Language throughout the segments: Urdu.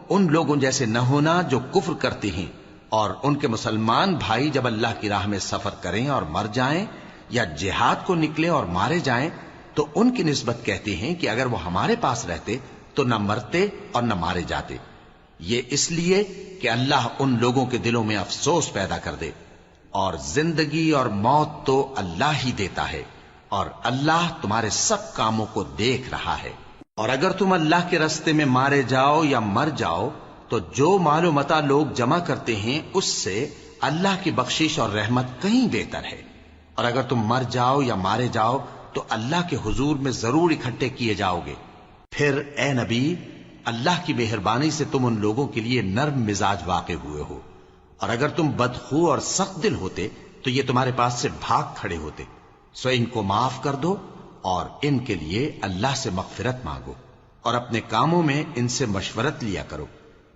ان لوگوں جیسے نہ ہونا جو کفر کرتے ہیں، اور ان کے مسلمان بھائی جب اللہ کی راہ میں سفر کریں اور مر جائیں یا جہاد کو نکلیں اور مارے جائیں تو ان کی نسبت کہتے ہیں کہ اگر وہ ہمارے پاس رہتے تو نہ مرتے اور نہ مارے جاتے، یہ اس لیے کہ اللہ ان لوگوں کے دلوں میں افسوس پیدا کر دے، اور زندگی اور موت تو اللہ ہی دیتا ہے، اور اللہ تمہارے سب کاموں کو دیکھ رہا ہے۔ اور اگر تم اللہ کے راستے میں مارے جاؤ یا مر جاؤ تو جو مال و متاع لوگ جمع کرتے ہیں اس سے اللہ کی بخشش اور رحمت کہیں بہتر ہے، اور اگر تم مر جاؤ یا مارے جاؤ تو اللہ کے حضور میں ضرور اکٹھے کیے جاؤ گے۔ پھر اے نبی، اللہ کی مہربانی سے تم ان لوگوں کے لیے نرم مزاج واقع ہوئے ہو، اور اگر تم بدخو اور سخت دل ہوتے تو یہ تمہارے پاس سے بھاگ کھڑے ہوتے، سو ان کو معاف کر دو اور ان کے لیے اللہ سے مغفرت مانگو، اور اپنے کاموں میں ان سے مشورت لیا کرو،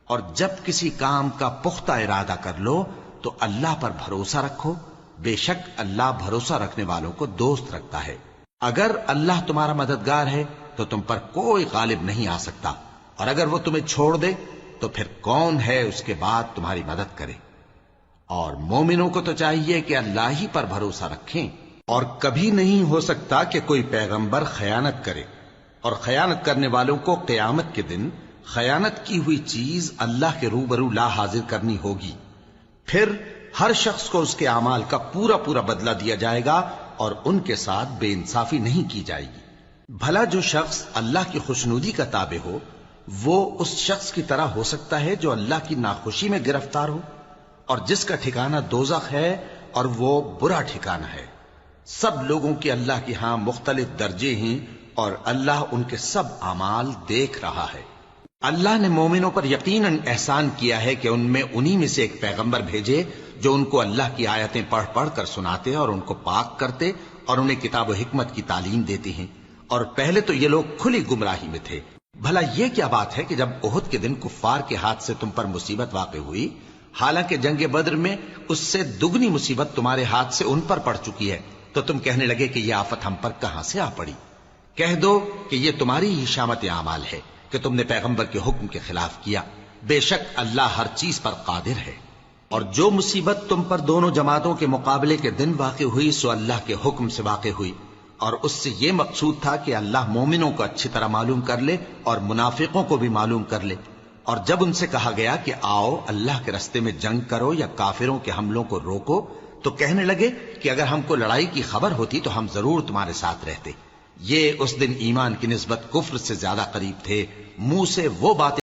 اور جب کسی کام کا پختہ ارادہ کر لو تو اللہ پر بھروسہ رکھو، بے شک اللہ بھروسہ رکھنے والوں کو دوست رکھتا ہے۔ اگر اللہ تمہارا مددگار ہے تو تم پر کوئی غالب نہیں آ سکتا، اور اگر وہ تمہیں چھوڑ دے تو پھر کون ہے اس کے بعد تمہاری مدد کرے۔ اور مومنوں کو تو چاہیے کہ اللہ ہی پر بھروسہ رکھیں، اور کبھی نہیں ہو سکتا کہ کوئی پیغمبر خیانت کرے، اور خیانت کرنے والوں کو قیامت کے دن خیانت کی ہوئی چیز اللہ کے روبرو لا حاضر کرنی ہوگی، پھر ہر شخص کو اس کے اعمال کا پورا پورا بدلہ دیا جائے گا، اور ان کے ساتھ بے انصافی نہیں کی جائے گی۔ بھلا جو شخص اللہ کی خوشنودی کا تابع ہو وہ اس شخص کی طرح ہو سکتا ہے جو اللہ کی ناخوشی میں گرفتار ہو، اور جس کا ٹھکانہ دوزخ ہے اور وہ برا ٹھکانہ ہے۔ سب لوگوں کے اللہ کی ہاں مختلف درجے ہیں، اور اللہ ان کے سب اعمال دیکھ رہا ہے۔ اللہ نے مومنوں پر یقیناً احسان کیا ہے کہ ان میں انہی میں سے ایک پیغمبر بھیجے جو ان کو اللہ کی آیتیں پڑھ پڑھ کر سناتے اور ان کو پاک کرتے اور انہیں کتاب و حکمت کی تعلیم دیتے ہیں، اور پہلے تو یہ لوگ کھلی گمراہی میں تھے۔ بھلا یہ کیا بات ہے کہ جب احد کے دن کفار کے ہاتھ سے تم پر مصیبت واقع ہوئی، حالانکہ جنگ بدر میں اس سے دگنی مصیبت تمہارے ہاتھ سے ان پر پڑ چکی ہے، تو تم کہنے لگے کہ یہ آفت ہم پر کہاں سے آ پڑی؟ کہہ دو کہ یہ تمہاری ہی شامت اعمال ہے کہ تم نے پیغمبر کے حکم کے خلاف کیا، بے شک اللہ ہر چیز پر قادر ہے۔ اور جو مصیبت تم پر دونوں جماعتوں کے مقابلے کے دن واقع ہوئی سو اللہ کے حکم سے واقع ہوئی، اور اس سے یہ مقصود تھا کہ اللہ مومنوں کو اچھی طرح معلوم کر لے اور منافقوں کو بھی معلوم کر لے۔ اور جب ان سے کہا گیا کہ آؤ اللہ کے راستے میں جنگ کرو یا کافروں کے حملوں کو روکو، تو کہنے لگے کہ اگر ہم کو لڑائی کی خبر ہوتی تو ہم ضرور تمہارے ساتھ رہتے۔ یہ اس دن ایمان کی نسبت کفر سے زیادہ قریب تھے، منہ سے وہ باتیں